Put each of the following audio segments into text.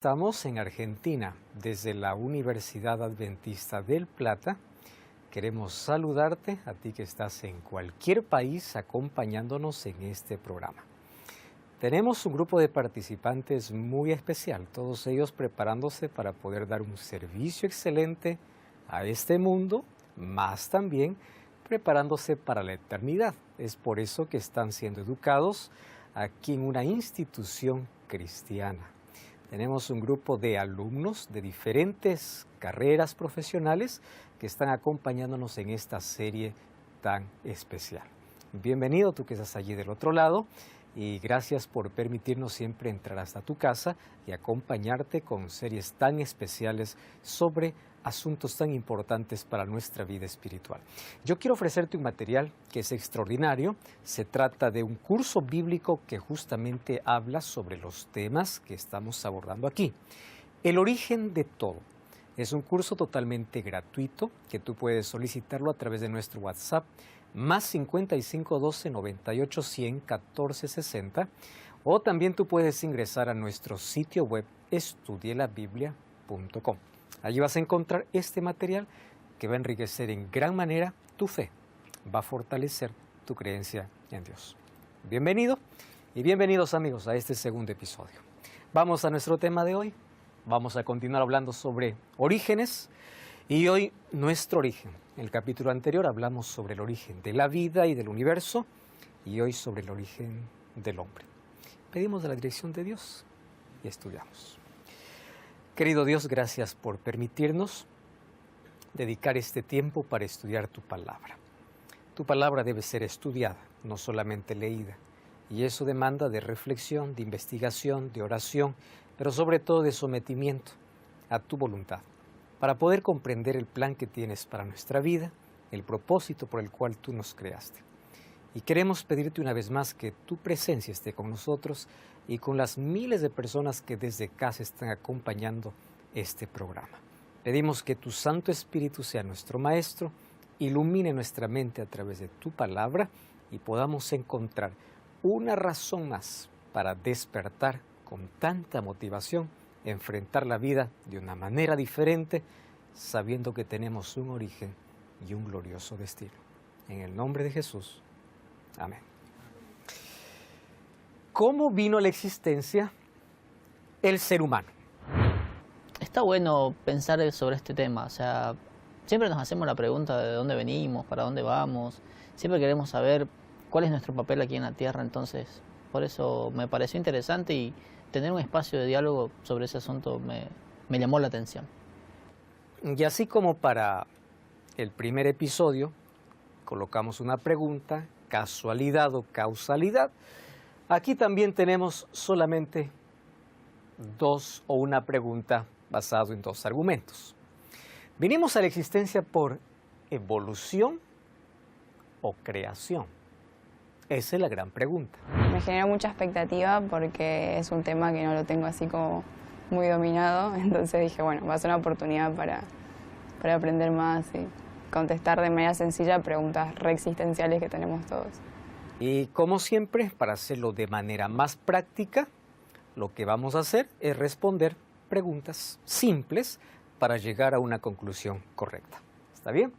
Estamos en Argentina, desde la Universidad Adventista del Plata. Queremos saludarte, a ti que estás en cualquier país acompañándonos en este programa. Tenemos un grupo de participantes muy especial, todos ellos preparándose para poder dar un servicio excelente a este mundo, más también preparándose para la eternidad. Es por eso que están siendo educados aquí en una institución cristiana. Tenemos un grupo de alumnos de diferentes carreras profesionales que están acompañándonos en esta serie tan especial. Bienvenido tú que estás allí del otro lado y gracias por permitirnos siempre entrar hasta tu casa y acompañarte con series tan especiales sobre asuntos tan importantes para nuestra vida espiritual. Yo quiero ofrecerte un material que es extraordinario. Se trata de un curso bíblico que justamente habla sobre los temas que estamos abordando aquí. El origen de todo. Es un curso totalmente gratuito que tú puedes solicitarlo a través de nuestro WhatsApp más 55 12 98 100 14 60, o también tú puedes ingresar a nuestro sitio web estudielabiblia.com. Allí vas a encontrar este material que va a enriquecer en gran manera tu fe, va a fortalecer tu creencia en Dios. Bienvenido y bienvenidos amigos a este segundo episodio. Vamos a nuestro tema de hoy. Vamos a continuar hablando sobre orígenes y hoy nuestro origen. En el capítulo anterior hablamos sobre el origen de la vida y del universo y hoy sobre el origen del hombre. Pedimos de la dirección de Dios y estudiamos. Querido Dios, gracias por permitirnos dedicar este tiempo para estudiar tu palabra. Tu palabra debe ser estudiada, no solamente leída, y eso demanda de reflexión, de investigación, de oración, pero sobre todo de sometimiento a tu voluntad, para poder comprender el plan que tienes para nuestra vida, el propósito por el cual tú nos creaste. Y queremos pedirte una vez más que tu presencia esté con nosotros y con las miles de personas que desde casa están acompañando este programa. Pedimos que tu Santo Espíritu sea nuestro Maestro, ilumine nuestra mente a través de tu palabra y podamos encontrar una razón más para despertar con tanta motivación, enfrentar la vida de una manera diferente, sabiendo que tenemos un origen y un glorioso destino. En el nombre de Jesús. Amén. ¿Cómo vino a la existencia el ser humano? Está bueno pensar sobre este tema, o sea, siempre nos hacemos la pregunta de dónde venimos, para dónde vamos, siempre queremos saber cuál es nuestro papel aquí en la Tierra, entonces por eso me pareció interesante y tener un espacio de diálogo sobre ese asunto me llamó la atención. Y así como para el primer episodio, colocamos una pregunta, casualidad o causalidad, aquí también tenemos solamente dos o una pregunta basado en dos argumentos. ¿Vinimos a la existencia por evolución o creación? Esa es la gran pregunta. Me genera mucha expectativa porque es un tema que no lo tengo así como muy dominado, entonces dije, bueno, va a ser una oportunidad para aprender más y contestar de manera sencilla preguntas reexistenciales que tenemos todos. Y como siempre, para hacerlo de manera más práctica, lo que vamos a hacer es responder preguntas simples para llegar a una conclusión correcta. ¿Está bien?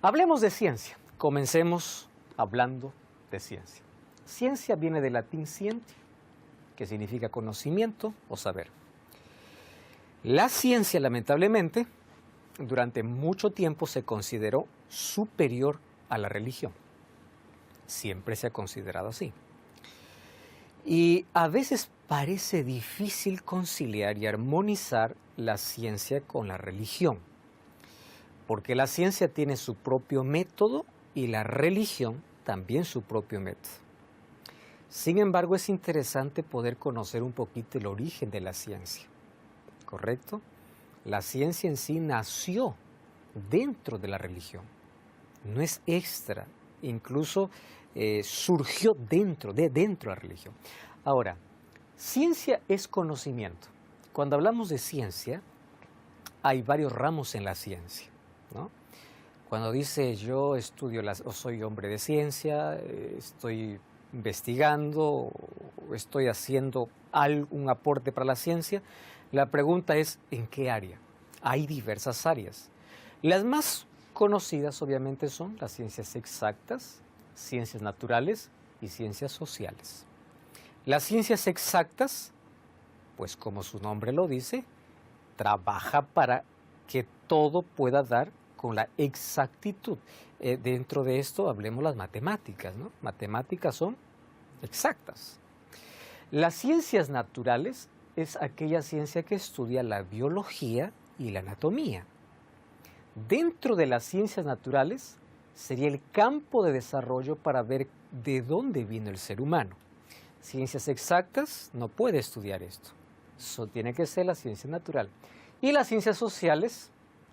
Hablemos de ciencia. Comencemos hablando de ciencia. Ciencia viene del latín scientia, que significa conocimiento o saber. La ciencia, lamentablemente, durante mucho tiempo se consideró superior a la religión. Siempre se ha considerado así. Y a veces parece difícil conciliar y armonizar la ciencia con la religión, porque la ciencia tiene su propio método y la religión también su propio método. Sin embargo, es interesante poder conocer un poquito el origen de la ciencia, ¿correcto? La ciencia en sí nació dentro de la religión, no es extra, incluso surgió dentro de la religión. Ahora, ciencia es conocimiento. Cuando hablamos de ciencia, hay varios ramos en la ciencia, ¿no? Cuando dice yo estudio, o soy hombre de ciencia, estoy investigando, estoy haciendo algún aporte para la ciencia. La pregunta es, ¿en qué área? Hay diversas áreas. Las más conocidas, obviamente, son las ciencias exactas, ciencias naturales y ciencias sociales. Las ciencias exactas, pues como su nombre lo dice, trabaja para que todo pueda dar con la exactitud. Dentro de esto hablemos las matemáticas, ¿no? Matemáticas son exactas. Las ciencias naturales es aquella ciencia que estudia la biología y la anatomía. Dentro de las ciencias naturales sería el campo de desarrollo para ver de dónde vino el ser humano. Ciencias exactas no puede estudiar esto. Eso tiene que ser la ciencia natural. Y las ciencias sociales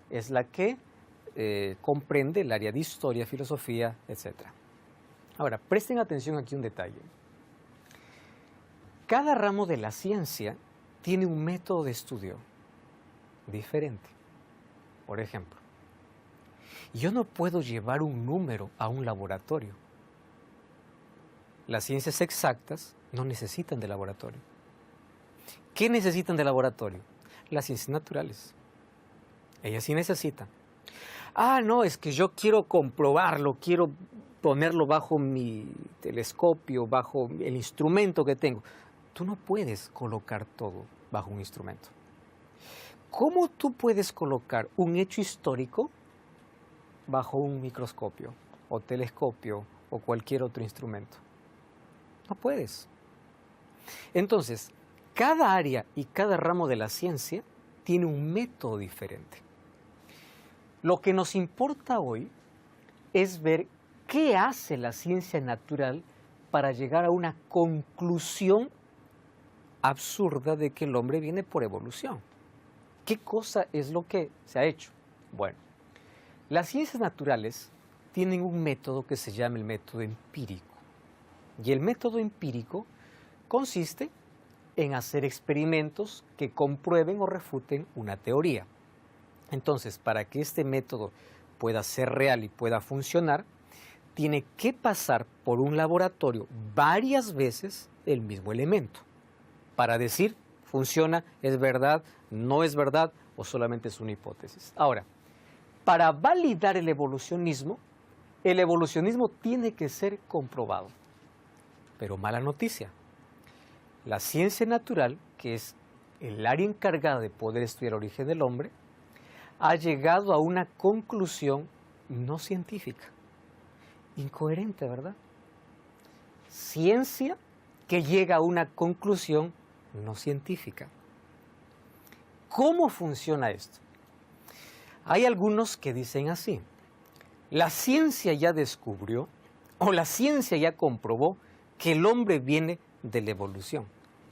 es la que comprende el área de historia, filosofía, etc. Ahora, presten atención aquí un detalle. Cada ramo de la ciencia tiene un método de estudio diferente. Por ejemplo, yo no puedo llevar un número a un laboratorio. Las ciencias exactas no necesitan de laboratorio. ¿Qué necesitan de laboratorio? Las ciencias naturales. Ellas sí necesitan. Ah, no, es que yo quiero comprobarlo, quiero ponerlo bajo mi telescopio, bajo el instrumento que tengo. Tú no puedes colocar todo bajo un instrumento. ¿Cómo tú puedes colocar un hecho histórico bajo un microscopio o telescopio o cualquier otro instrumento? No puedes. Entonces, cada área y cada ramo de la ciencia tiene un método diferente. Lo que nos importa hoy es ver qué hace la ciencia natural para llegar a una conclusión absurda de que el hombre viene por evolución. ¿Qué cosa es lo que se ha hecho? Bueno, las ciencias naturales tienen un método que se llama el método empírico. Y el método empírico consiste en hacer experimentos que comprueben o refuten una teoría. Entonces, para que este método pueda ser real y pueda funcionar, tiene que pasar por un laboratorio varias veces el mismo elemento para decir, funciona, es verdad, no es verdad o solamente es una hipótesis. Ahora, para validar el evolucionismo tiene que ser comprobado. Pero mala noticia, la ciencia natural, que es el área encargada de poder estudiar el origen del hombre, ha llegado a una conclusión no científica. Incoherente, ¿verdad? Ciencia que llega a una conclusión no científica. ¿Cómo funciona esto? Hay algunos que dicen así: la ciencia ya descubrió o la ciencia ya comprobó que el hombre viene de la evolución.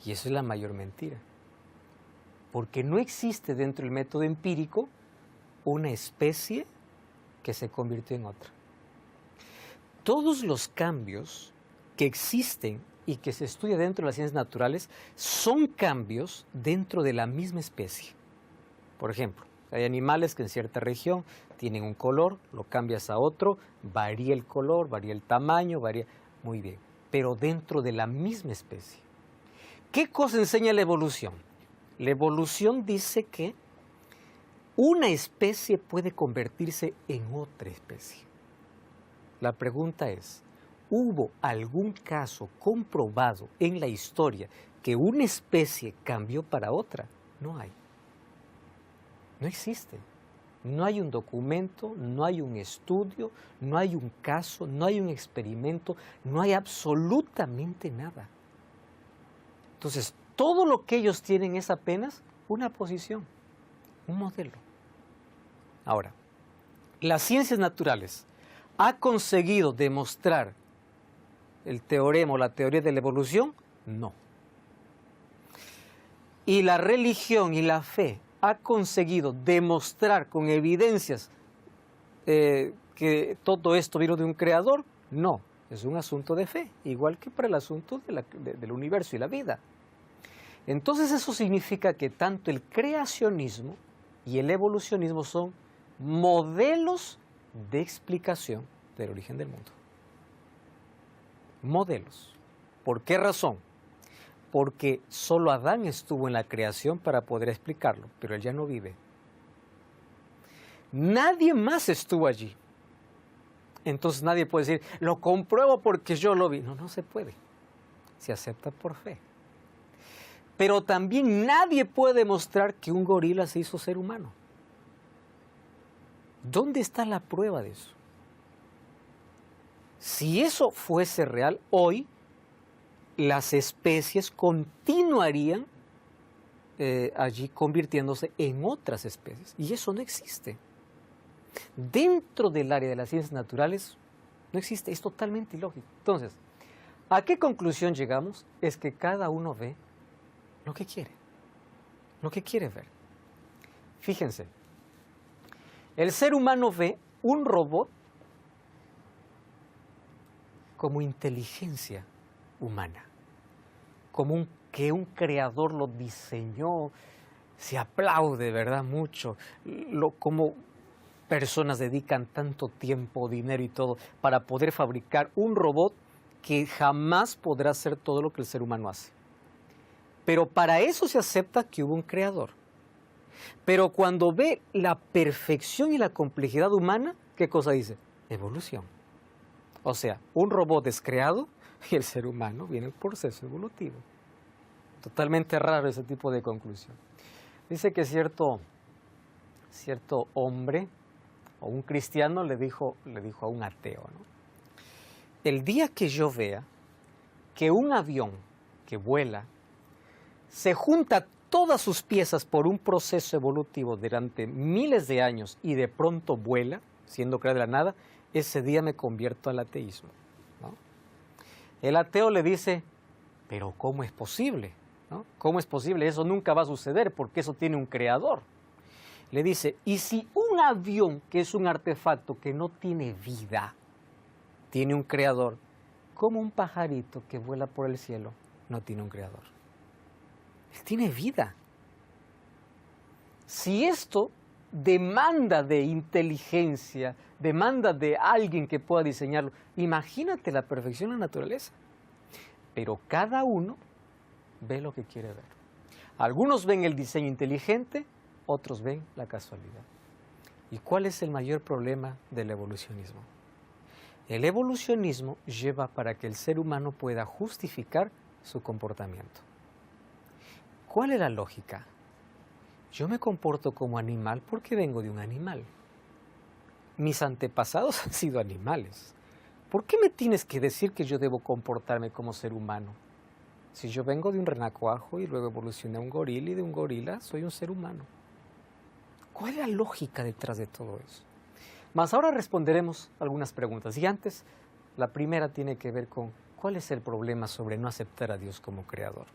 Y eso es la mayor mentira. Porque no existe dentro del método empírico una especie que se convirtió en otra. Todos los cambios que existen y que se estudia dentro de las ciencias naturales son cambios dentro de la misma especie. Por ejemplo, hay animales que en cierta región tienen un color, lo cambias a otro, varía el color, varía el tamaño, varía... Muy bien, pero dentro de la misma especie. ¿Qué cosa enseña la evolución? La evolución dice que una especie puede convertirse en otra especie. La pregunta es, ¿hubo algún caso comprobado en la historia que una especie cambió para otra? No hay. No existe. No hay un documento, no hay un estudio, no hay un caso, no hay un experimento, no hay absolutamente nada. Entonces, todo lo que ellos tienen es apenas una posición, un modelo. Ahora, las ciencias naturales ¿ha conseguido demostrar el teorema o la teoría de la evolución? No. ¿Y la religión y la fe ha conseguido demostrar con evidencias que todo esto vino de un creador? No, es un asunto de fe, igual que para el asunto del universo y la vida. Entonces eso significa que tanto el creacionismo y el evolucionismo son modelos de explicación del origen del mundo. Modelos. ¿Por qué razón? porque solo Adán estuvo en la creación para poder explicarlo, pero él ya no vive. Nadie más estuvo allí. Entonces nadie puede decir, lo compruebo porque yo lo vi. No, no se puede. Se acepta por fe. Pero también nadie puede demostrar que un gorila se hizo ser humano. ¿Dónde está la prueba de eso? Si eso fuese real, hoy las especies continuarían allí convirtiéndose en otras especies. Y eso no existe. Dentro del área de las ciencias naturales no existe, es totalmente ilógico. Entonces, ¿a qué conclusión llegamos? Es que cada uno ve lo que quiere ver. Fíjense, el ser humano ve un robot como inteligencia humana, como que un creador lo diseñó, se aplaude, ¿verdad? Mucho, como personas dedican tanto tiempo, dinero y todo para poder fabricar un robot que jamás podrá hacer todo lo que el ser humano hace. Pero para eso se acepta que hubo un creador. Pero cuando ve la perfección y la complejidad humana, ¿qué cosa dice? Evolución. O sea, un robot es creado y el ser humano viene el proceso evolutivo. Totalmente raro ese tipo de conclusión. Dice que cierto hombre o un cristiano le dijo a un ateo, ¿no? El día que yo vea que un avión que vuela se junta todas sus piezas por un proceso evolutivo durante miles de años y de pronto vuela, siendo creado de la nada, ese día me convierto al ateísmo, ¿no? El ateo le dice, pero ¿cómo es posible? ¿No? ¿Cómo es posible? Eso nunca va a suceder porque eso tiene un creador. Le dice, ¿y si un avión, que es un artefacto que no tiene vida, tiene un creador, cómo un pajarito que vuela por el cielo no tiene un creador? Él tiene vida. Si esto demanda de inteligencia, demanda de alguien que pueda diseñarlo, imagínate la perfección de la naturaleza. Pero cada uno ve lo que quiere ver. Algunos ven el diseño inteligente, otros ven la casualidad. ¿Y cuál es el mayor problema del evolucionismo? El evolucionismo lleva para que el ser humano pueda justificar su comportamiento. ¿Cuál es la lógica? Yo me comporto como animal porque vengo de un animal. Mis antepasados han sido animales. ¿Por qué me tienes que decir que yo debo comportarme como ser humano? Si yo vengo de un renacuajo y luego evolucioné a un gorila y de un gorila soy un ser humano. ¿Cuál es la lógica detrás de todo eso? Más ahora responderemos algunas preguntas. Y antes, la primera tiene que ver con ¿cuál es el problema sobre no aceptar a Dios como creador?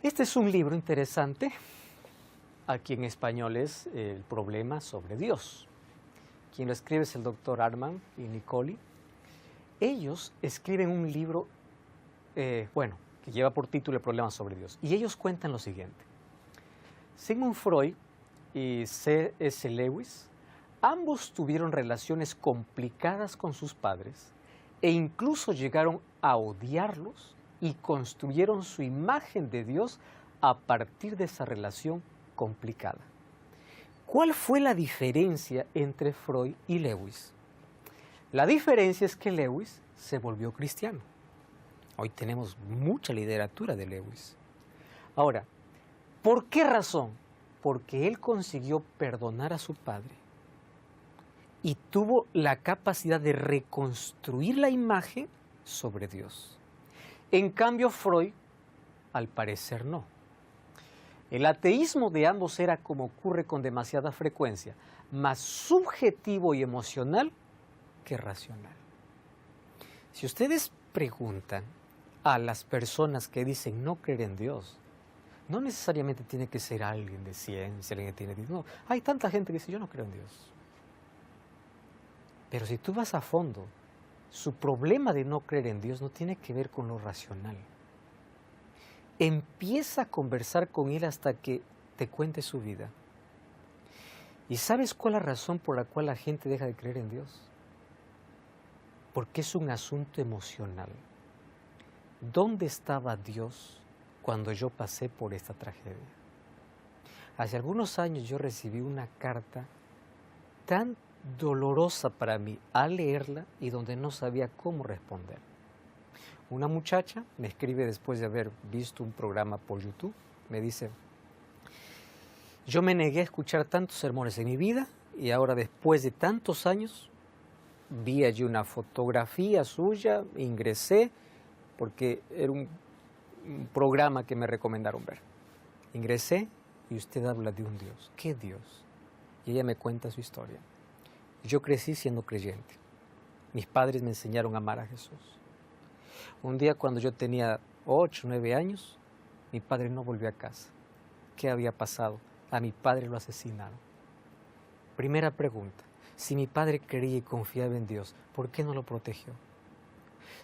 Este es un libro interesante. Aquí en español es El problema sobre Dios. Quien lo escribe es el doctor Arman y Nicoli. Ellos escriben un libro, que lleva por título El problema sobre Dios. Y ellos cuentan lo siguiente. Sigmund Freud y C.S. Lewis, ambos tuvieron relaciones complicadas con sus padres e incluso llegaron a odiarlos y construyeron su imagen de Dios a partir de esa relación complicada. ¿Cuál fue la diferencia entre Freud y Lewis? La diferencia es que Lewis se volvió cristiano. Hoy tenemos mucha literatura de Lewis. Ahora, ¿por qué razón? Porque él consiguió perdonar a su padre y tuvo la capacidad de reconstruir la imagen sobre Dios. En cambio, Freud, al parecer, no. El ateísmo de ambos era, como ocurre con demasiada frecuencia, más subjetivo y emocional que racional. Si ustedes preguntan a las personas que dicen no creer en Dios, no necesariamente tiene que ser alguien de ciencia, alguien que tiene... No, hay tanta gente que dice yo no creo en Dios. Pero si tú vas a fondo, su problema de no creer en Dios no tiene que ver con lo racional. Empieza a conversar con él hasta que te cuente su vida. ¿Y sabes cuál es la razón por la cual la gente deja de creer en Dios? Porque es un asunto emocional. ¿dónde estaba Dios cuando yo pasé por esta tragedia? Hace algunos años yo recibí una carta tan dolorosa para mí al leerla y donde no sabía cómo responder. Una muchacha me escribe después de haber visto un programa por YouTube, me dice: yo me negué a escuchar tantos sermones en mi vida y ahora después de tantos años vi allí una fotografía suya, ingresé porque era un programa que me recomendaron ver. Ingresé y usted habla de un Dios. ¿Qué Dios? Y ella me cuenta su historia. Yo crecí siendo creyente. Mis padres me enseñaron a amar a Jesús. Un día cuando yo tenía 8, 9 años, mi padre no volvió a casa. ¿Qué había pasado? A mi padre lo asesinaron. Primera pregunta: si mi padre creía y confiaba en Dios, ¿por qué no lo protegió?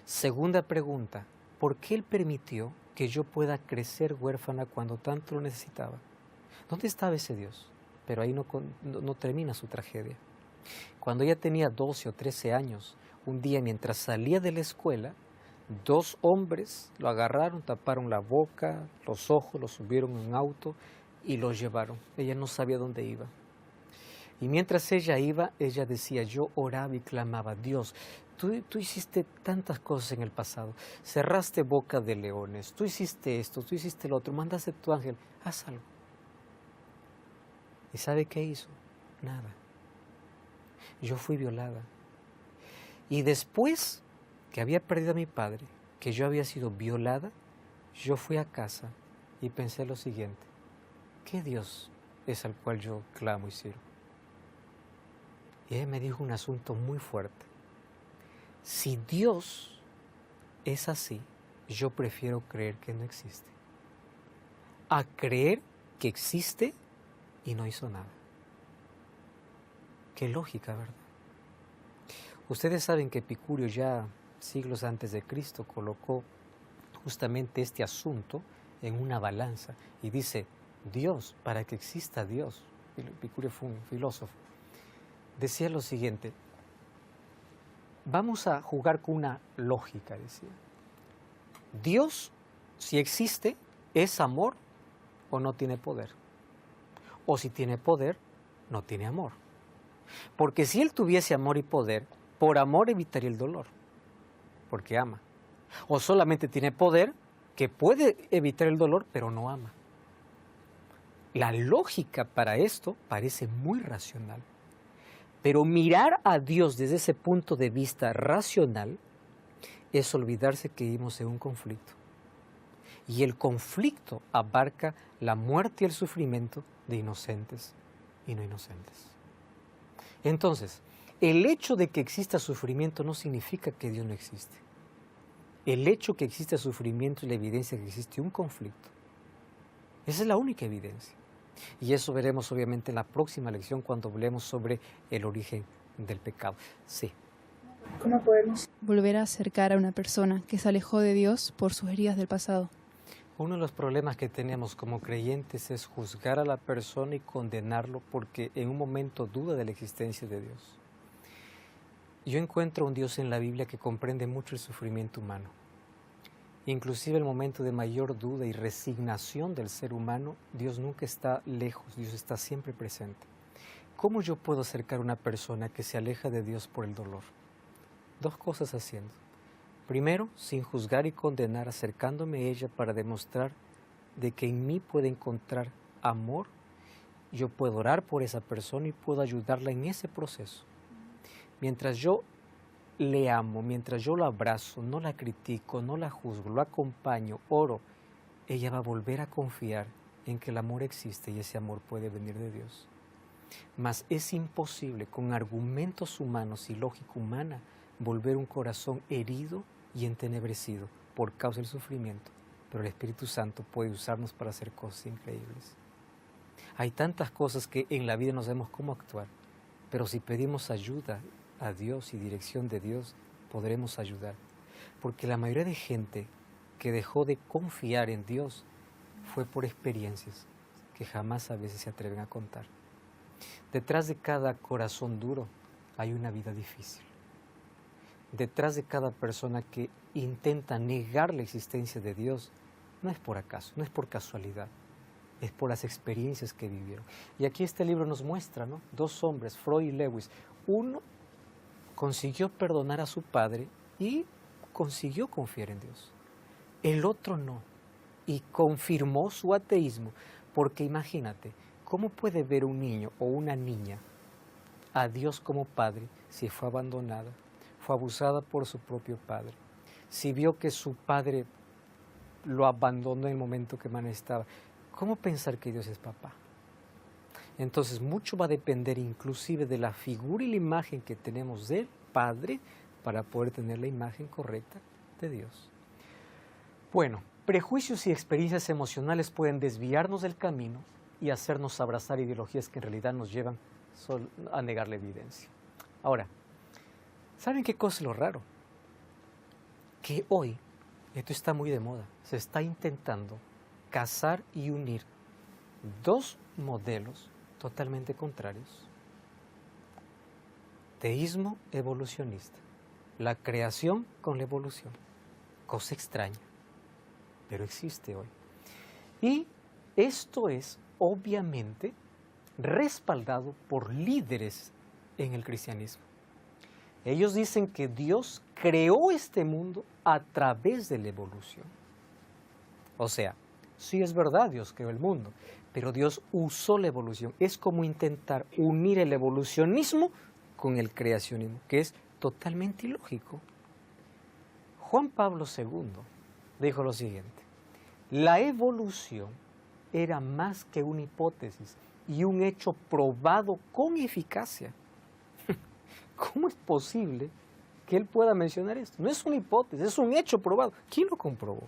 Segunda pregunta: ¿por qué Él permitió que yo pueda crecer huérfana cuando tanto lo necesitaba? ¿Dónde estaba ese Dios? Pero ahí no termina su tragedia. Cuando ella tenía 12 o 13 años, un día mientras salía de la escuela, 2 hombres lo agarraron, taparon la boca, los ojos, lo subieron en un auto y lo llevaron. Ella no sabía dónde iba. Y mientras ella iba, ella decía: yo oraba y clamaba: Dios, tú hiciste tantas cosas en el pasado, cerraste boca de leones, tú hiciste esto, tú hiciste lo otro, mandaste tu ángel, haz algo. ¿Y sabe qué hizo? Nada. Yo fui violada. Y después que había perdido a mi padre, que yo había sido violada, yo fui a casa y pensé lo siguiente: ¿qué Dios es al cual yo clamo y sirvo? Y ella me dijo un asunto muy fuerte: si Dios es así, yo prefiero creer que no existe, a creer que existe y no hizo nada. Qué lógica, ¿verdad? Ustedes saben que Epicurio ya siglos antes de Cristo colocó justamente este asunto en una balanza y dice: Dios, para que exista Dios, Epicurio fue un filósofo, decía lo siguiente: vamos a jugar con una lógica, decía. Dios, si existe, ¿es amor o no tiene poder? O si tiene poder, no tiene amor. Porque si Él tuviese amor y poder, por amor evitaría el dolor, porque ama. O solamente tiene poder, que puede evitar el dolor, pero no ama. La lógica para esto parece muy racional. Pero mirar a Dios desde ese punto de vista racional es olvidarse que vivimos en un conflicto. Y el conflicto abarca la muerte y el sufrimiento de inocentes y no inocentes. Entonces, el hecho de que exista sufrimiento no significa que Dios no existe. El hecho que exista sufrimiento es la evidencia que existe un conflicto. Esa es la única evidencia. Y eso veremos obviamente en la próxima lección cuando hablemos sobre el origen del pecado. Sí. ¿Cómo podemos volver a acercar a una persona que se alejó de Dios por sus heridas del pasado? Uno de los problemas que tenemos como creyentes es juzgar a la persona y condenarlo porque en un momento duda de la existencia de Dios. Yo encuentro un Dios en la Biblia que comprende mucho el sufrimiento humano. Inclusive el momento de mayor duda y resignación del ser humano, Dios nunca está lejos, Dios está siempre presente. ¿Cómo yo puedo acercar a una persona que se aleja de Dios por el dolor? 2 cosas haciendo. Primero, sin juzgar y condenar, acercándome a ella para demostrar de que en mí puede encontrar amor. Yo puedo orar por esa persona y puedo ayudarla en ese proceso. Mientras yo le amo, mientras yo lo abrazo, no la critico, no la juzgo, lo acompaño, oro, ella va a volver a confiar en que el amor existe y ese amor puede venir de Dios. Mas es imposible con argumentos humanos y lógica humana volver un corazón herido y entenebrecido por causa del sufrimiento, pero el Espíritu Santo puede usarnos para hacer cosas increíbles. Hay tantas cosas que en la vida no sabemos cómo actuar, pero si pedimos ayuda a Dios y dirección de Dios, podremos ayudar. Porque la mayoría de gente que dejó de confiar en Dios fue por experiencias que jamás a veces se atreven a contar. Detrás de cada corazón duro hay una vida difícil. detrás de cada persona que intenta negar la existencia de Dios, no es por acaso, no es por casualidad, es por las experiencias que vivieron. Y aquí este libro nos muestra, ¿no? Dos hombres, Freud y Lewis. Uno consiguió perdonar a su padre y consiguió confiar en Dios. El otro no, y confirmó su ateísmo, porque imagínate, ¿cómo puede ver un niño o una niña a Dios como padre si fue abandonada, fue abusada por su propio padre, si vio que su padre lo abandonó en el momento que más estaba? ¿Cómo pensar que Dios es papá? Entonces mucho va a depender inclusive de la figura y la imagen que tenemos del Padre para poder tener la imagen correcta de Dios. Bueno, prejuicios y experiencias emocionales pueden desviarnos del camino y hacernos abrazar ideologías que en realidad nos llevan a negar la evidencia. Ahora, ¿saben qué cosa es lo raro? Que hoy, esto está muy de moda, se está intentando casar y unir dos modelos totalmente contrarios. Teísmo evolucionista, la creación con la evolución, cosa extraña, pero existe hoy. Y esto es obviamente respaldado por líderes en el cristianismo. Ellos dicen que Dios creó este mundo a través de la evolución. O sea, sí es verdad, Dios creó el mundo, pero Dios usó la evolución. Es como intentar unir el evolucionismo con el creacionismo, que es totalmente ilógico. Juan Pablo II dijo lo siguiente: la evolución era más que una hipótesis y un hecho probado con eficacia. ¿Cómo es posible que él pueda mencionar esto? No es una hipótesis, es un hecho probado. ¿Quién lo comprobó?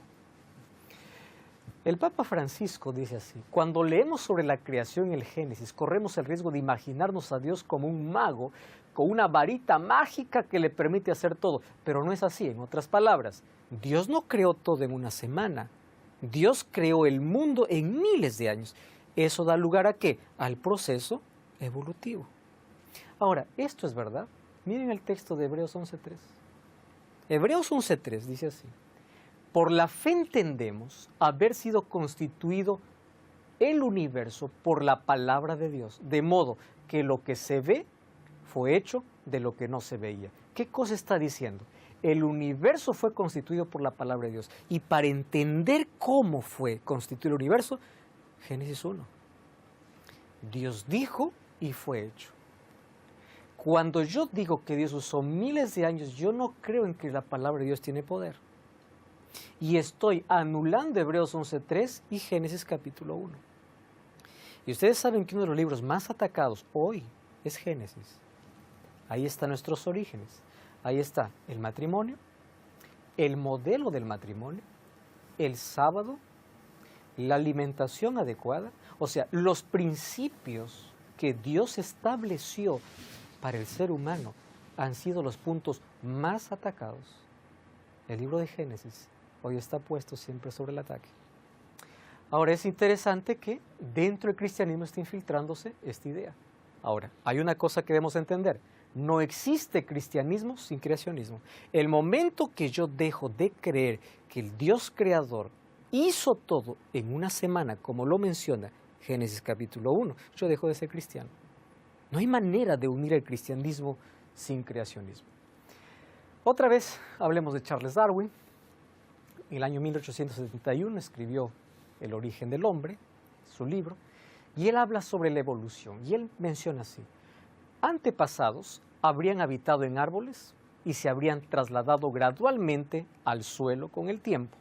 El Papa Francisco dice así: cuando leemos sobre la creación en el Génesis, corremos el riesgo de imaginarnos a Dios como un mago con una varita mágica que le permite hacer todo. Pero no es así. En otras palabras, Dios no creó todo en una semana. Dios creó el mundo en miles de años. Eso da lugar ¿a qué? Al proceso evolutivo. Ahora, ¿esto es verdad? Miren el texto de Hebreos 11.3. Hebreos 11.3 dice así: por la fe entendemos haber sido constituido el universo por la palabra de Dios, de modo que lo que se ve fue hecho de lo que no se veía. ¿Qué cosa está diciendo? El universo fue constituido por la palabra de Dios. Y para entender cómo fue constituido el universo, Génesis 1. Dios dijo y fue hecho. Cuando yo digo que Dios usó miles de años, yo no creo en que la palabra de Dios tiene poder. Y estoy anulando Hebreos 11.3 y Génesis capítulo 1. Y ustedes saben que uno de los libros más atacados hoy es Génesis. Ahí están nuestros orígenes. Ahí está el matrimonio, el modelo del matrimonio, el sábado, la alimentación adecuada, o sea, los principios que Dios estableció para el ser humano han sido los puntos más atacados. El libro de Génesis hoy está puesto siempre sobre el ataque. Ahora es interesante que dentro del cristianismo esté infiltrándose esta idea. Ahora, hay una cosa que debemos entender: no existe cristianismo sin creacionismo. El momento que yo dejo de creer que el Dios creador hizo todo en una semana, como lo menciona Génesis capítulo 1, yo dejo de ser cristiano. No hay manera de unir el cristianismo sin creacionismo. Otra vez hablemos de Charles Darwin. En el año 1871 escribió El origen del hombre, su libro, y él habla sobre la evolución. Y él menciona así: antepasados habrían habitado en árboles y se habrían trasladado gradualmente al suelo con el tiempo.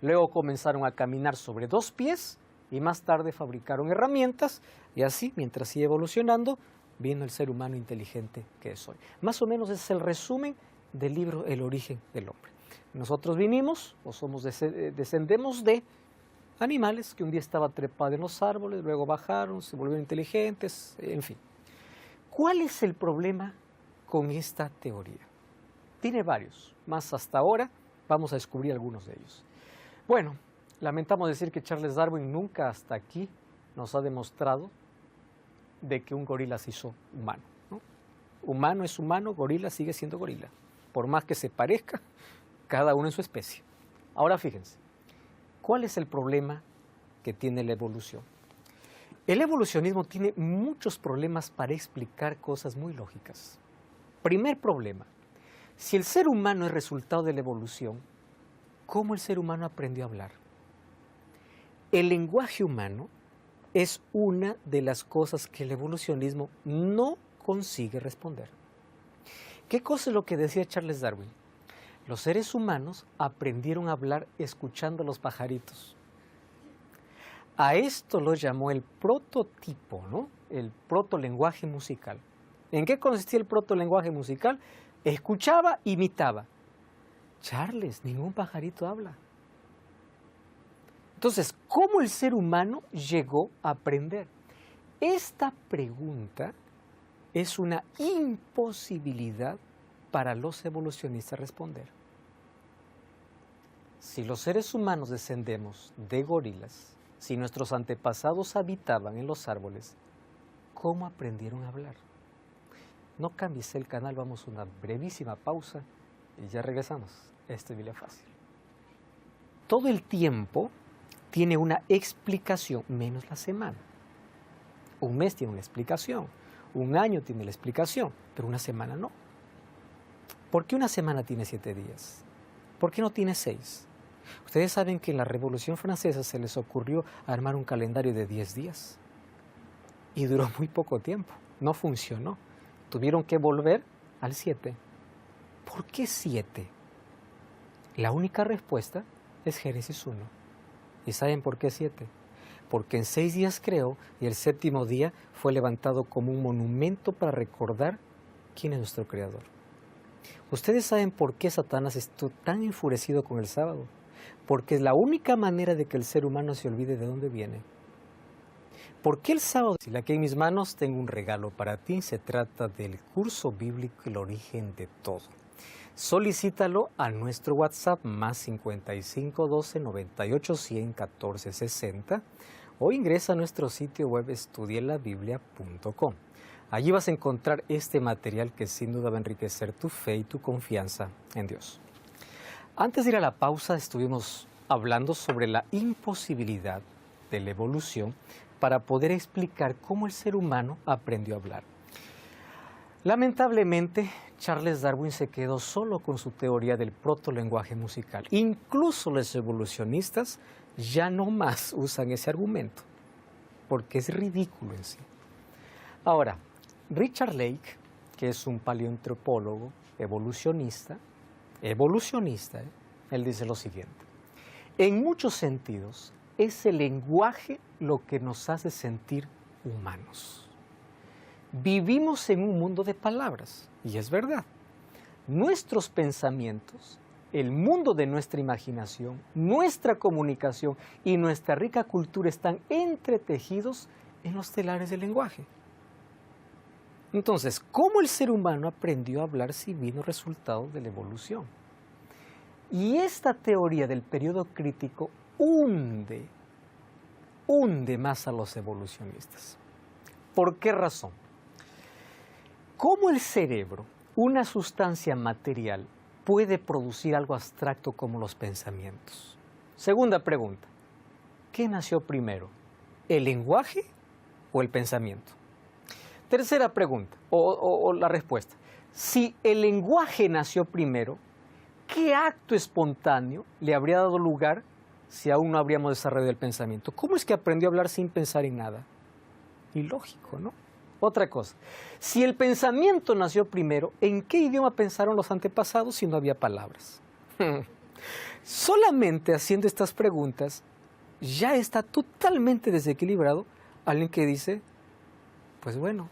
Luego comenzaron a caminar sobre dos pies y más tarde fabricaron herramientas, y así, mientras sigue evolucionando, vino el ser humano inteligente que es hoy. Más o menos ese es el resumen del libro El origen del hombre. Nosotros vinimos, o descendemos de animales que un día estaban trepados en los árboles, luego bajaron, se volvieron inteligentes, en fin. ¿Cuál es el problema con esta teoría? Tiene varios, más hasta ahora vamos a descubrir algunos de ellos. Bueno, lamentamos decir que Charles Darwin nunca hasta aquí nos ha demostrado de que un gorila se hizo humano, ¿no? Humano es humano, gorila sigue siendo gorila. por más que se parezca, cada uno en su especie. Ahora fíjense, ¿cuál es el problema que tiene la evolución? El evolucionismo tiene muchos problemas para explicar cosas muy lógicas. Primer problema, si el ser humano es resultado de la evolución, ¿cómo el ser humano aprendió a hablar? El lenguaje humano es una de las cosas que el evolucionismo no consigue responder. ¿Qué cosa es lo que decía Charles Darwin? Los seres humanos aprendieron a hablar escuchando a los pajaritos. A esto lo llamó el prototipo, ¿no? El protolenguaje musical. ¿En qué consistía el protolenguaje musical? Escuchaba, imitaba. Charles, ningún pajarito habla. Entonces, ¿cómo el ser humano llegó a aprender? Esta pregunta es una imposibilidad para los evolucionistas responder. Si los seres humanos descendemos de gorilas, si nuestros antepasados habitaban en los árboles, ¿cómo aprendieron a hablar? No cambies el canal, vamos a una brevísima pausa y ya regresamos. Esto es Biblia Fácil. Todo el tiempo tiene una explicación, menos la semana. Un mes tiene una explicación, un año tiene la explicación, pero una semana no. ¿Por qué una semana tiene 7 días? ¿Por qué no tiene 6? Ustedes saben que en la Revolución Francesa se les ocurrió armar un calendario de 10 días y duró muy poco tiempo, no funcionó. Tuvieron que volver al 7. ¿Por qué 7? La única respuesta es Génesis 1. ¿Y saben por qué 7? Porque en 6 días creó y el 7º día fue levantado como un monumento para recordar quién es nuestro Creador. ¿Ustedes saben por qué Satanás estuvo tan enfurecido con el sábado? Porque es la única manera de que el ser humano se olvide de dónde viene. ¿Por qué el sábado? Si aquí en mis manos tengo un regalo para ti, se trata del curso bíblico El origen de todo. Solicítalo a nuestro WhatsApp más 55 12 98 100 14 60 o ingresa a nuestro sitio web estudielabiblia.com. Allí vas a encontrar este material que sin duda va a enriquecer tu fe y tu confianza en Dios. Antes de ir a la pausa estuvimos hablando sobre la imposibilidad de la evolución para poder explicar cómo el ser humano aprendió a hablar. Lamentablemente, Charles Darwin se quedó solo con su teoría del protolenguaje musical. Incluso los evolucionistas ya no más usan ese argumento, porque es ridículo en sí. Ahora, Richard Lake, que es un paleoantropólogo evolucionista, él dice lo siguiente: en muchos sentidos es el lenguaje lo que nos hace sentir humanos. Vivimos en un mundo de palabras, y es verdad. Nuestros pensamientos, el mundo de nuestra imaginación, nuestra comunicación y nuestra rica cultura están entretejidos en los telares del lenguaje. Entonces, ¿cómo el ser humano aprendió a hablar si vino resultado de la evolución? Y esta teoría del periodo crítico hunde más a los evolucionistas. ¿Por qué razón? ¿Cómo el cerebro, una sustancia material, puede producir algo abstracto como los pensamientos? Segunda pregunta, ¿qué nació primero? ¿El lenguaje o el pensamiento? Tercera pregunta, o la respuesta. Si el lenguaje nació primero, ¿qué acto espontáneo le habría dado lugar si aún no habríamos desarrollado el pensamiento? ¿Cómo es que aprendió a hablar sin pensar en nada? Ilógico, ¿no? Otra cosa, si el pensamiento nació primero, ¿en qué idioma pensaron los antepasados si no había palabras? Solamente haciendo estas preguntas ya está totalmente desequilibrado alguien que dice, pues bueno,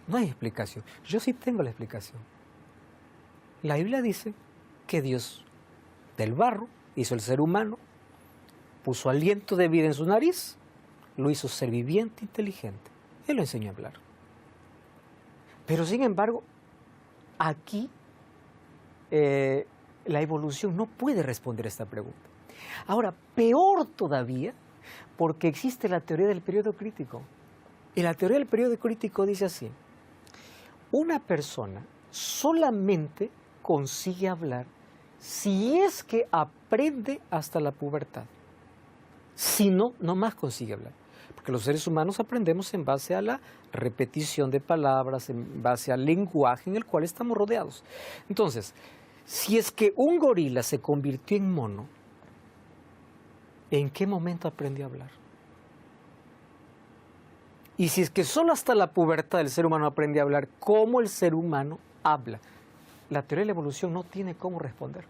no hay explicación. Yo sí tengo la explicación. La Biblia dice que Dios del barro hizo el ser humano, puso aliento de vida en su nariz, lo hizo ser viviente, inteligente. Él lo enseñó a hablar. Pero sin embargo, aquí la evolución no puede responder a esta pregunta. Ahora, peor todavía, porque existe la teoría del periodo crítico. Y la teoría del periodo crítico dice así: una persona solamente consigue hablar si es que aprende hasta la pubertad. Si no, no más consigue hablar. Porque los seres humanos aprendemos en base a la repetición de palabras, en base al lenguaje en el cual estamos rodeados. Entonces, si es que un gorila se convirtió en mono, ¿en qué momento aprendió a hablar? Y si es que solo hasta la pubertad el ser humano aprende a hablar, ¿cómo el ser humano habla? La teoría de la evolución no tiene cómo responder.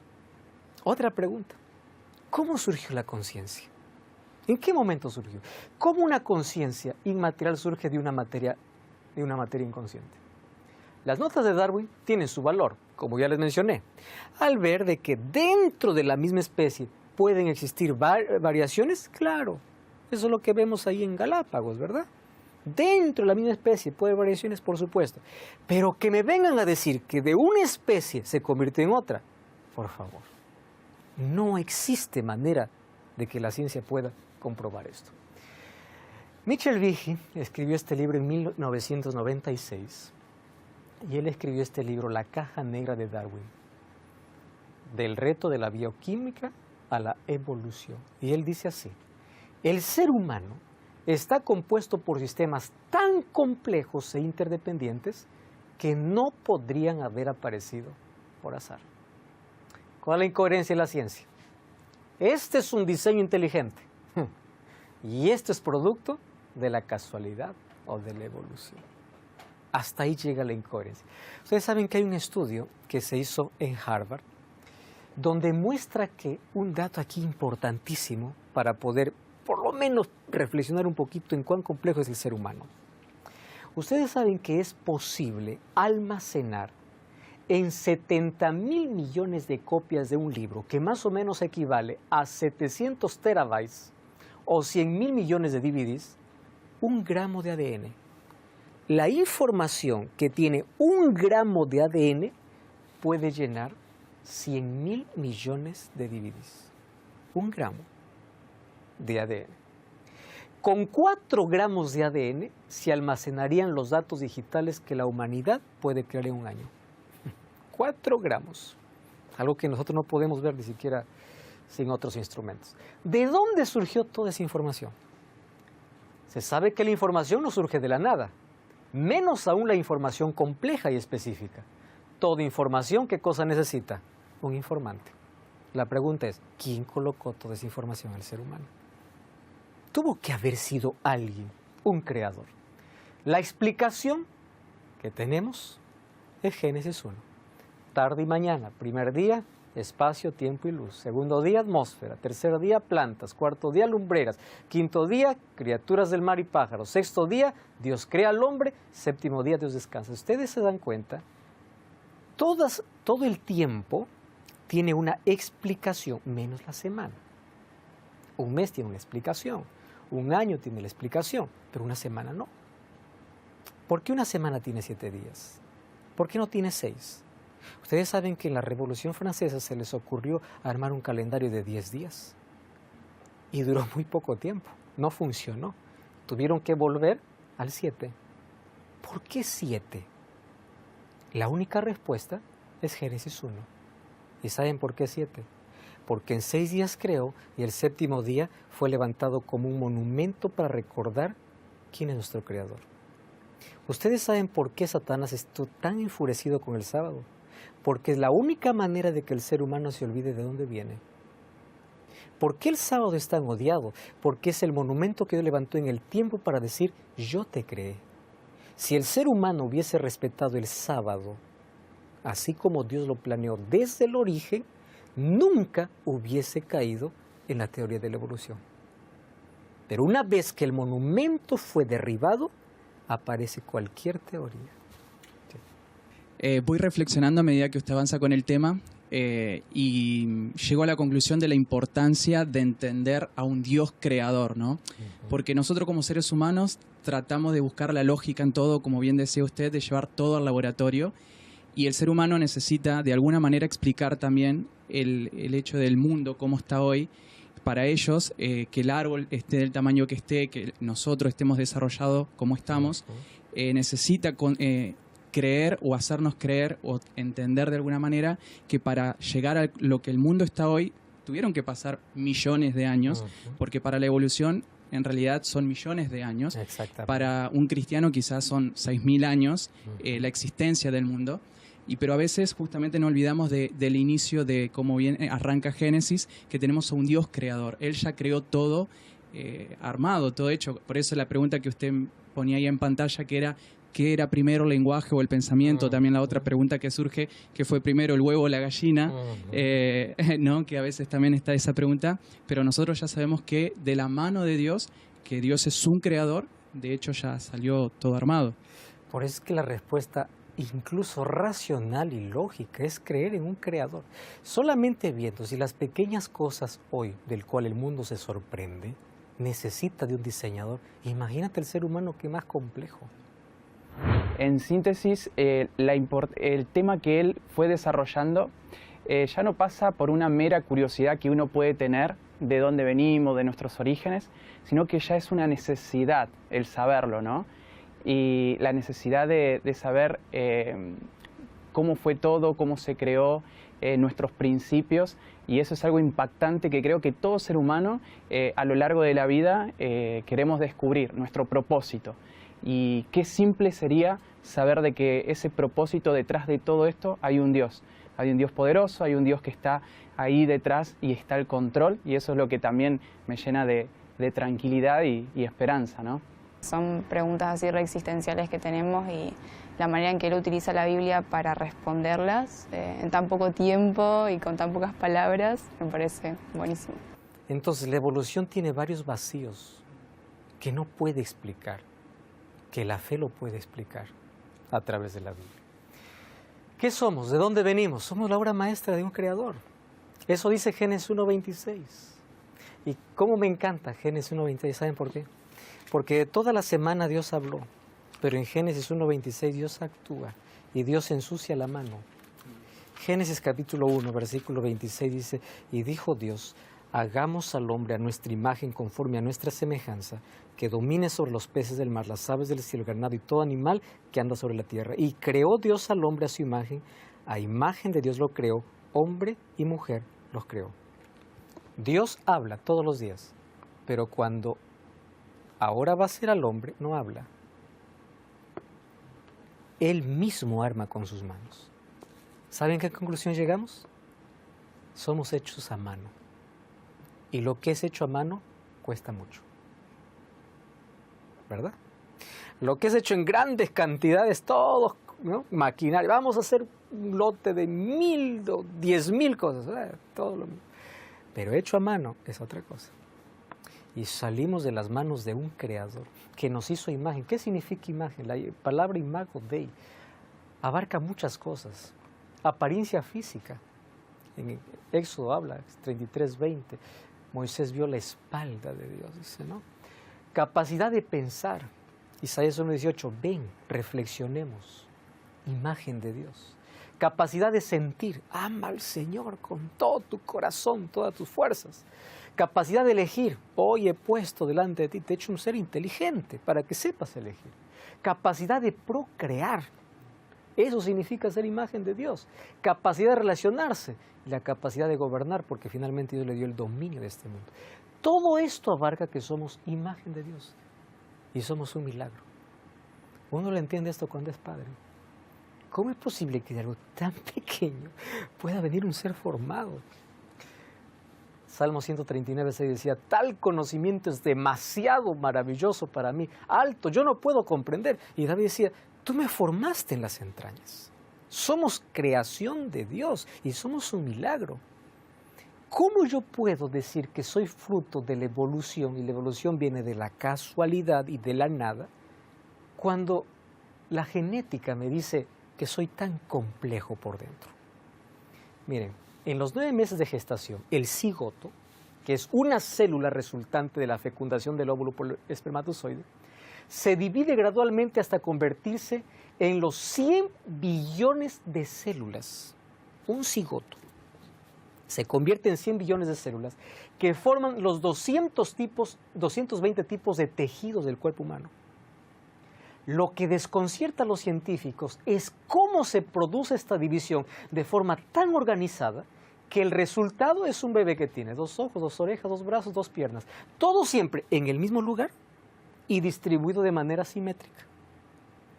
Otra pregunta, ¿cómo surgió la conciencia? ¿En qué momento surgió? ¿Cómo una conciencia inmaterial surge de una materia inconsciente? Las notas de Darwin tienen su valor, como ya les mencioné, al ver de que dentro de la misma especie pueden existir variaciones, claro, eso es lo que vemos ahí en Galápagos, ¿verdad? Dentro de la misma especie puede haber variaciones, por supuesto, pero que me vengan a decir que de una especie se convierte en otra, por favor, no existe manera de que la ciencia pueda comprobar esto. Mitchell Vighi escribió este libro en 1996 y él escribió este libro, La caja negra de Darwin, del reto de la bioquímica a la evolución. Y él dice así, el ser humano está compuesto por sistemas tan complejos e interdependientes que no podrían haber aparecido por azar. ¿Cuál es la incoherencia de la ciencia? Este es un diseño inteligente y esto es producto de la casualidad o de la evolución. Hasta ahí llega la incoherencia. Ustedes saben que hay un estudio que se hizo en Harvard donde muestra que un dato aquí importantísimo para poder por lo menos reflexionar un poquito en cuán complejo es el ser humano. Ustedes saben que es posible almacenar en 70.000 millones de copias de un libro, que más o menos equivale a 700 terabytes o 100.000 millones de DVDs, 1 gramo de ADN. La información que tiene 1 gramo de ADN puede llenar 100.000 millones de DVDs. 1 gramo de ADN. Con 4 gramos de ADN se almacenarían los datos digitales que la humanidad puede crear en un año. 4 gramos, algo que nosotros no podemos ver ni siquiera sin otros instrumentos. ¿De dónde surgió toda esa información? Se sabe que la información no surge de la nada, menos aún la información compleja y específica. Toda información, ¿qué cosa necesita? Un informante. La pregunta es, ¿quién colocó toda esa información al ser humano? Tuvo que haber sido alguien, un creador. La explicación que tenemos es Génesis 1. Tarde y mañana, primer día, espacio, tiempo y luz. Segundo día, atmósfera. Tercer día, plantas. Cuarto día, lumbreras. Quinto día, criaturas del mar y pájaros. Sexto día, Dios crea al hombre. Séptimo día, Dios descansa. Ustedes se dan cuenta, todo el tiempo tiene una explicación, menos la semana. Un mes tiene una explicación, un año tiene la explicación, pero una semana no. ¿Por qué una semana tiene 7 días? ¿Por qué no tiene 6? Ustedes saben que en la Revolución Francesa se les ocurrió armar un calendario de 10 días y duró muy poco tiempo, no funcionó. Tuvieron que volver al 7. ¿Por qué 7? La única respuesta es Génesis 1. ¿Y saben por qué 7? Porque en 6 días creó y el séptimo día fue levantado como un monumento para recordar quién es nuestro Creador. ¿Ustedes saben por qué Satanás estuvo tan enfurecido con el sábado? Porque es la única manera de que el ser humano se olvide de dónde viene. ¿Por qué el sábado es tan odiado? Porque es el monumento que Dios levantó en el tiempo para decir, yo te creé. Si el ser humano hubiese respetado el sábado, así como Dios lo planeó desde el origen, nunca hubiese caído en la teoría de la evolución. Pero una vez que el monumento fue derribado, aparece cualquier teoría. Voy reflexionando a medida que usted avanza con el tema y llego a la conclusión de la importancia de entender a un Dios creador, ¿no? Porque nosotros como seres humanos tratamos de buscar la lógica en todo, como bien decía usted, de llevar todo al laboratorio, y el ser humano necesita de alguna manera explicar también el hecho del mundo, cómo está hoy. Para ellos, que el árbol esté del tamaño que esté, que nosotros estemos desarrollados como estamos, necesita creer o hacernos creer o entender de alguna manera que para llegar a lo que el mundo está hoy tuvieron que pasar millones de años, porque para la evolución en realidad son millones de años. Exactamente. Para un cristiano quizás son 6.000 años la existencia del mundo. Pero a veces justamente no olvidamos del inicio de cómo bien arranca Génesis, que tenemos a un Dios creador. Él ya creó todo armado, todo hecho. Por eso la pregunta que usted ponía ahí en pantalla, que era ¿qué era primero, el lenguaje o el pensamiento? También la otra pregunta que surge, ¿qué fue primero, el huevo o la gallina? ¿No? Que a veces también está esa pregunta. Pero nosotros ya sabemos que de la mano de Dios, que Dios es un creador, de hecho ya salió todo armado. Por eso es que la respuesta incluso racional y lógica es creer en un creador. Solamente viendo si las pequeñas cosas hoy del cual el mundo se sorprende necesita de un diseñador, imagínate el ser humano que más complejo. En síntesis, el tema que él fue desarrollando ya no pasa por una mera curiosidad que uno puede tener de dónde venimos, de nuestros orígenes, sino que ya es una necesidad el saberlo, ¿no? Y la necesidad de saber cómo fue todo, cómo se creó, nuestros principios, y eso es algo impactante que creo que todo ser humano a lo largo de la vida queremos descubrir, nuestro propósito. Y qué simple sería saber de que ese propósito, detrás de todo esto hay un Dios poderoso, hay un Dios que está ahí detrás y está al control, y eso es lo que también me llena de tranquilidad y esperanza, ¿no? Son preguntas así reexistenciales que tenemos y la manera en que él utiliza la Biblia para responderlas en tan poco tiempo y con tan pocas palabras me parece buenísimo. Entonces la evolución tiene varios vacíos que no puede explicar, que la fe lo puede explicar a través de la Biblia. ¿Qué somos? ¿De dónde venimos? Somos la obra maestra de un creador. Eso dice Génesis 1:26. Y cómo me encanta Génesis 1:26, ¿saben por qué? Porque toda la semana Dios habló, pero en Génesis 1:26 Dios actúa y Dios ensucia la mano. Génesis capítulo 1, versículo 26 dice, y dijo Dios, hagamos al hombre a nuestra imagen conforme a nuestra semejanza, que domine sobre los peces del mar, las aves del cielo, el ganado y todo animal que anda sobre la tierra. Y creó Dios al hombre a su imagen, a imagen de Dios lo creó, hombre y mujer los creó. Dios habla todos los días, pero cuando ahora va a ser al hombre, no habla. Él mismo arma con sus manos. ¿Saben a qué conclusión llegamos? Somos hechos a mano. Y lo que es hecho a mano cuesta mucho. ¿Verdad? Lo que es hecho en grandes cantidades, todos, ¿no? Maquinaria. Vamos a hacer un lote de 1,000 o 10,000 cosas. Todo lo mismo. Pero hecho a mano es otra cosa. Y salimos de las manos de un creador que nos hizo imagen. ¿Qué significa imagen? La palabra imago Dei abarca muchas cosas. Apariencia física. En Éxodo habla, 33:20. Moisés vio la espalda de Dios, dice, ¿no? Capacidad de pensar. Isaías 1:18. Ven, reflexionemos. Imagen de Dios. Capacidad de sentir. Ama al Señor con todo tu corazón, todas tus fuerzas. Capacidad de elegir. Hoy he puesto delante de ti, te he hecho un ser inteligente para que sepas elegir. Capacidad de procrear. Eso significa ser imagen de Dios. Capacidad de relacionarse. Y la capacidad de gobernar, porque finalmente Dios le dio el dominio de este mundo. Todo esto abarca que somos imagen de Dios. Y somos un milagro. Uno lo entiende esto cuando es padre. ¿Cómo es posible que de algo tan pequeño pueda venir un ser formado? Salmo 139:6 decía, tal conocimiento es demasiado maravilloso para mí, alto, yo no puedo comprender. Y David decía, tú me formaste en las entrañas. Somos creación de Dios y somos un milagro. ¿Cómo yo puedo decir que soy fruto de la evolución, y la evolución viene de la casualidad y de la nada, cuando la genética me dice que soy tan complejo por dentro? Miren, en los 9 meses de gestación, el cigoto, que es una célula resultante de la fecundación del óvulo por el espermatozoide, se divide gradualmente hasta convertirse en los 100 billones de células. Un cigoto se convierte en 100 billones de células que forman los 220 tipos de tejidos del cuerpo humano. Lo que desconcierta a los científicos es cómo se produce esta división de forma tan organizada que el resultado es un bebé que tiene 2 ojos, 2 orejas, 2 brazos, 2 piernas. Todo siempre en el mismo lugar y distribuido de manera simétrica.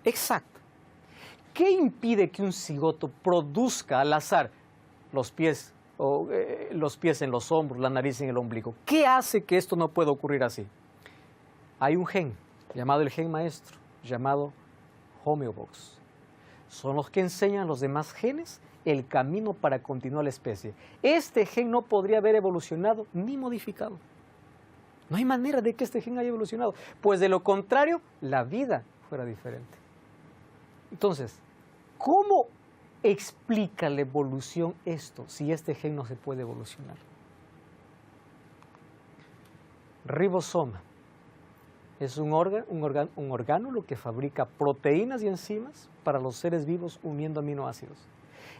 Exacto. ¿Qué impide que un cigoto produzca al azar los pies en los hombros, la nariz en el ombligo? ¿Qué hace que esto no pueda ocurrir así? Hay un gen llamado el gen maestro, llamado homeobox. Son los que enseñan a los demás genes el camino para continuar la especie. Este gen no podría haber evolucionado ni modificado. No hay manera de que este gen haya evolucionado, pues de lo contrario, la vida fuera diferente. Entonces, ¿cómo explica la evolución esto si este gen no se puede evolucionar? Ribosoma es un orgánulo que fabrica proteínas y enzimas para los seres vivos uniendo aminoácidos.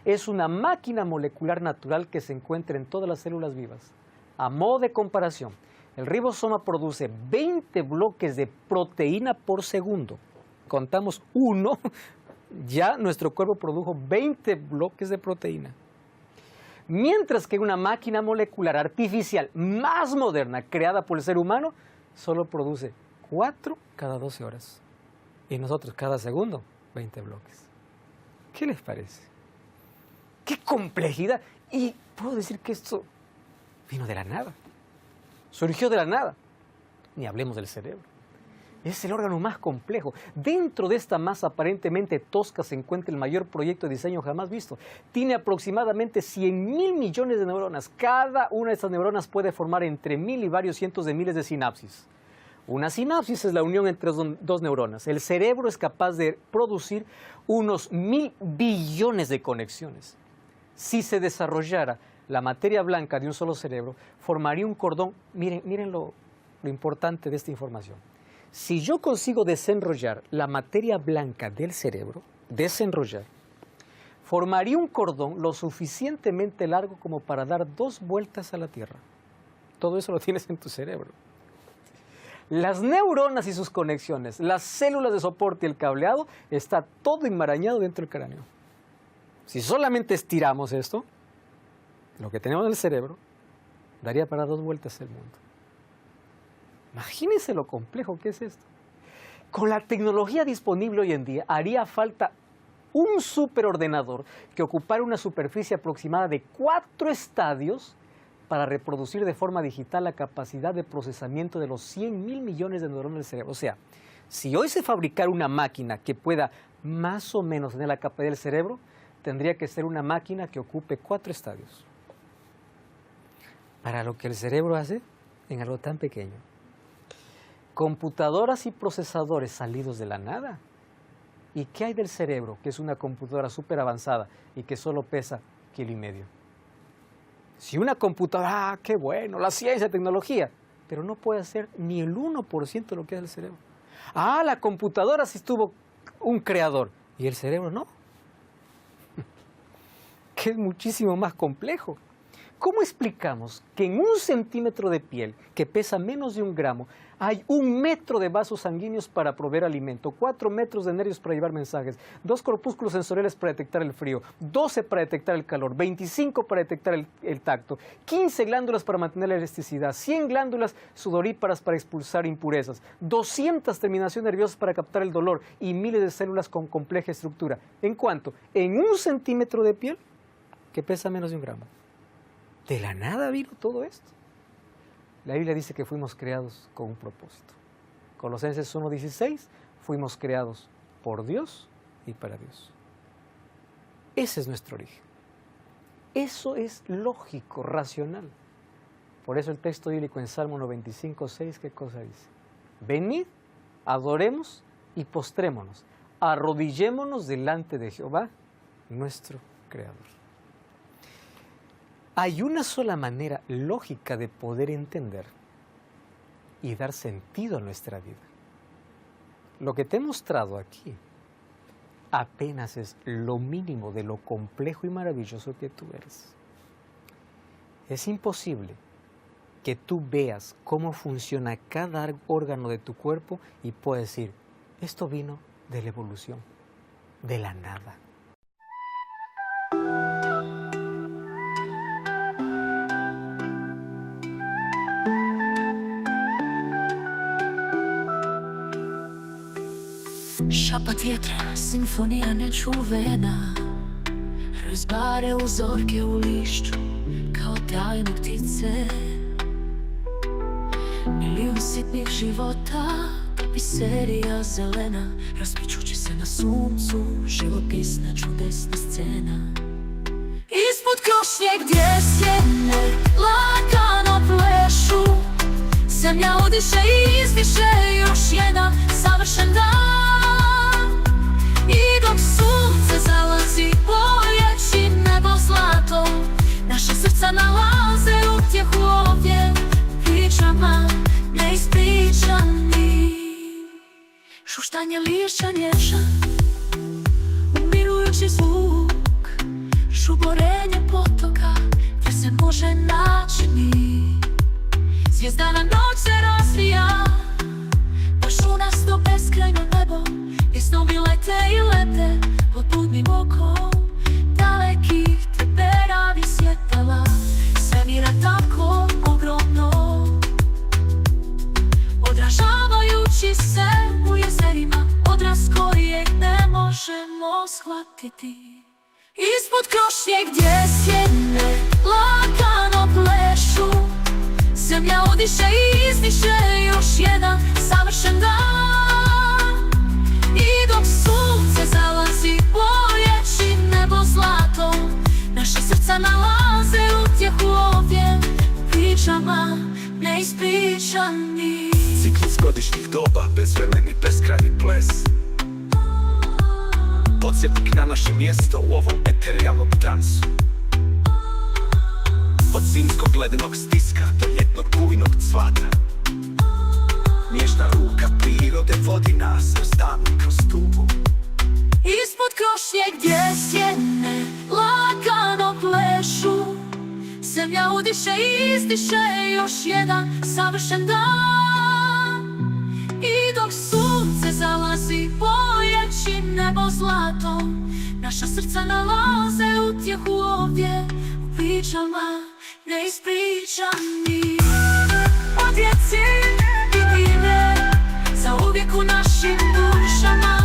Es una máquina molecular natural que se encuentra en todas las células vivas. A modo de comparación, el ribosoma produce 20 bloques de proteína por segundo. Contamos uno, ya nuestro cuerpo produjo 20 bloques de proteína. Mientras que una máquina molecular artificial más moderna, creada por el ser humano, solo produce 4 cada 12 horas. Y nosotros cada segundo, 20 bloques. ¿Qué les parece? ¡Qué complejidad! Y puedo decir que esto vino de la nada. Surgió de la nada. Ni hablemos del cerebro. Es el órgano más complejo. Dentro de esta masa aparentemente tosca se encuentra el mayor proyecto de diseño jamás visto. Tiene aproximadamente 100.000 millones de neuronas. Cada una de estas neuronas puede formar entre 1.000 y varios cientos de miles de sinapsis. Una sinapsis es la unión entre dos neuronas. El cerebro es capaz de producir unos 1.000 billones de conexiones. Si se desarrollara la materia blanca de un solo cerebro, formaría un cordón. Miren lo importante de esta información. Si yo consigo desenrollar la materia blanca del cerebro, formaría un cordón lo suficientemente largo como para dar 2 vueltas a la Tierra. Todo eso lo tienes en tu cerebro. Las neuronas y sus conexiones, las células de soporte y el cableado, está todo enmarañado dentro del cráneo. Si solamente estiramos esto, lo que tenemos en el cerebro, daría para 2 vueltas el mundo. Imagínense lo complejo que es esto. Con la tecnología disponible hoy en día, haría falta un superordenador que ocupara una superficie aproximada de 4 estadios para reproducir de forma digital la capacidad de procesamiento de los 100.000 millones de neuronas del cerebro. O sea, si hoy se fabricara una máquina que pueda más o menos tener la capacidad del cerebro, tendría que ser una máquina que ocupe 4 estadios. Para lo que el cerebro hace en algo tan pequeño. Computadoras y procesadores salidos de la nada. ¿Y qué hay del cerebro, que es una computadora súper avanzada y que solo pesa 1,5 kilos? Si una computadora, qué bueno, la ciencia, tecnología, pero no puede hacer ni el 1% de lo que es el cerebro. La computadora sí tuvo un creador y el cerebro no. Que es muchísimo más complejo. ¿Cómo explicamos que en 1 centímetro de piel, que pesa menos de 1 gramo, hay 1 metro de vasos sanguíneos para proveer alimento, 4 metros de nervios para llevar mensajes, 2 corpúsculos sensoriales para detectar el frío, 12 para detectar el calor, 25 para detectar el tacto, 15 glándulas para mantener la elasticidad, 100 glándulas sudoríparas para expulsar impurezas, 200 terminaciones nerviosas para captar el dolor y miles de células con compleja estructura? ¿En cuánto? En 1 centímetro de piel que pesa menos de 1 gramo. De la nada vino todo esto. La Biblia dice que fuimos creados con un propósito. Colosenses 1:16, fuimos creados por Dios y para Dios. Ese es nuestro origen. Eso es lógico, racional. Por eso el texto bíblico en Salmo 95:6, ¿qué cosa dice? Venid, adoremos y postrémonos, arrodillémonos delante de Jehová, nuestro Creador. Hay una sola manera lógica de poder entender y dar sentido a nuestra vida. Lo que te he mostrado aquí apenas es lo mínimo de lo complejo y maravilloso que tú eres. Es imposible que tú veas cómo funciona cada órgano de tu cuerpo y puedas decir, esto vino de la evolución, de la nada. Šapat vjetra, simfonija nečuvena, razbare uzorke u lišću kao tajne ptice. Milijun sitnih života, tapiserija zelena, raspičući se na suncu, živopisna čudesna scena. Ispod krošnje gdje sjene lagano plešu, zemlja udiše i izdiše još jedan savršen dan. I dok sunce zalazi bojeći nebo zlatom, naša srca nalaze utjehu ovdje pričama neispričanih. Šuštanje lišća nježan, umirujući zvuk, žuborenje potoka gdje se može naći mi. Zvijezdana noć se razvija, baš u nas to beskrajno nebo, gdje snovi lete i lete pod budnim okom dalekih teberavi svjetala. Svemira tako ogromno, odražavajući se u jezerima, odraz kojeg ne možemo shvatiti. Ispod krošnje gdje sjene lagano plešu, zemlja udiše i izdiše još jedan savršen dan. I dok sunce zalazi bojeći nebo zlatom, naša srca nalaze utjehu ovdje pričama neispričanih. Ciklus godišnjih doba, bezvremeni beskrajni ples, podsjetnik na naše mjesto u ovom eterijalnom dansu. Od zimskog ledenog stiska do ljetnog bujnog cvata, nježna ruka prirode vodi nas razdavni kroz tugu. Ispod krošnje gdje sjene lagano plešu, zemlja udiše i izdiše još jedan savršen dan. I dok sunce zalazi bojeći nebo zlatom, naša srca nalaze utjehu ovdje u pričama neispričanih. O djeci i divne, zauvijek u našim dušama.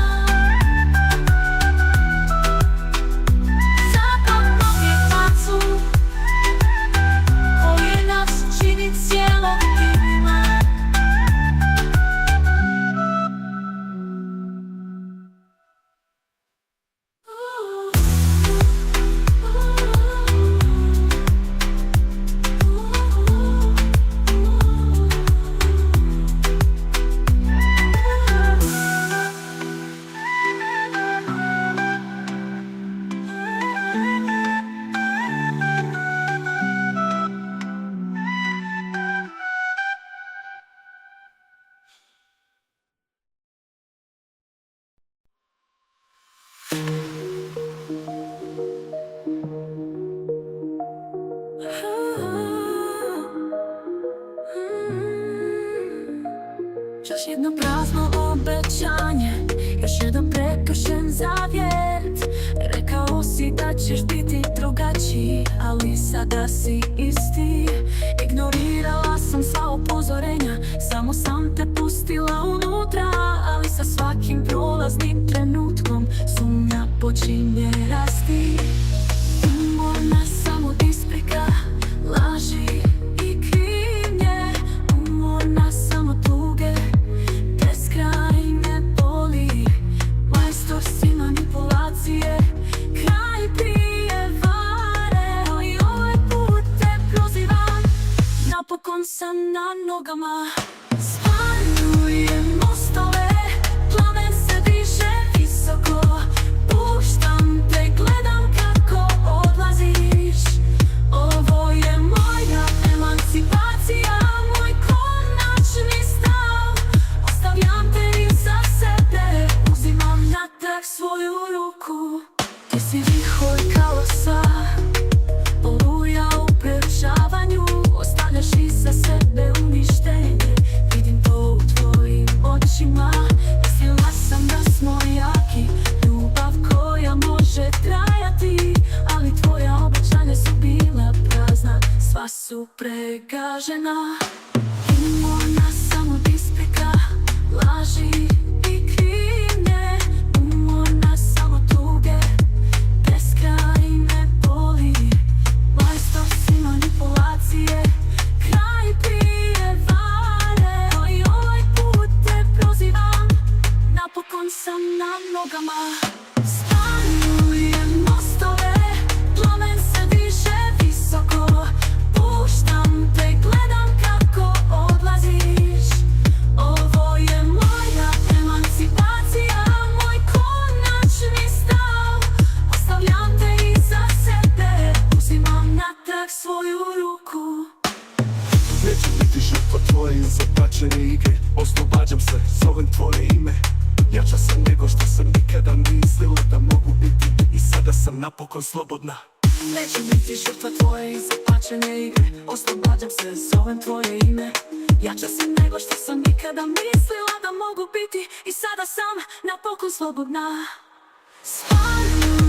Zato mnogi tacu koji nas čini cijelom ima. Još jedno prazno obećanje, još jedan prekršen zavjet. Rekao si da ćeš biti drugačiji, ali sada si isti. Ignorirala sam sva upozorenja, samo sam te pustila unutra. Ali sa svakim prolaznim trenutkom sumnja počinje rasti. Umorna sam od isprika, laži i krivnje. Umorna sam od tuge, beskraj me boli. Majstor si manipulacije, kraj prijevare. Ali ovaj put te prozivam, napokon sam na nogama. Spanjujem mostove, plamen se diže visoko. Puštam te, gledam kako odlaziš. Ovo je moja emancipacija, moj konačni stav. Ostavljam te iza sebe, uzimam natrag svoju ruku. Ti si vihor kaosa, oluja u prerušavanju. Ostavljaš iza sebe uništenje, pregažena. Imamo nas samo dispeka, laži i krivnje. Umor nas samo tuge, beskrajne boli. Majstor si manipulacije, kraj prijevare. I ovaj put te prozivam, napokon sam na nogama. Spalujem mostove, plamen se diže visoko. Puštam te, gledam kako odlaziš. Ovo je moja emancipacija, moj konačni stav. Ostavljam te iza sebe, uzimam natrag svoju ruku. Neću biti žrtva tvoje zapačene igre. Oslobađam se, zovem tvoje ime. Jača sam nego što sam nikada mislila da mogu biti. I sada sam napokon slobodna. Neću biti žrtva tvoje zapačene igre. Oslobađam se, zovem tvoje ime. Jača sam nego što sam nikada mislila da mogu biti. I sada sam napokon slobodna. Spalujem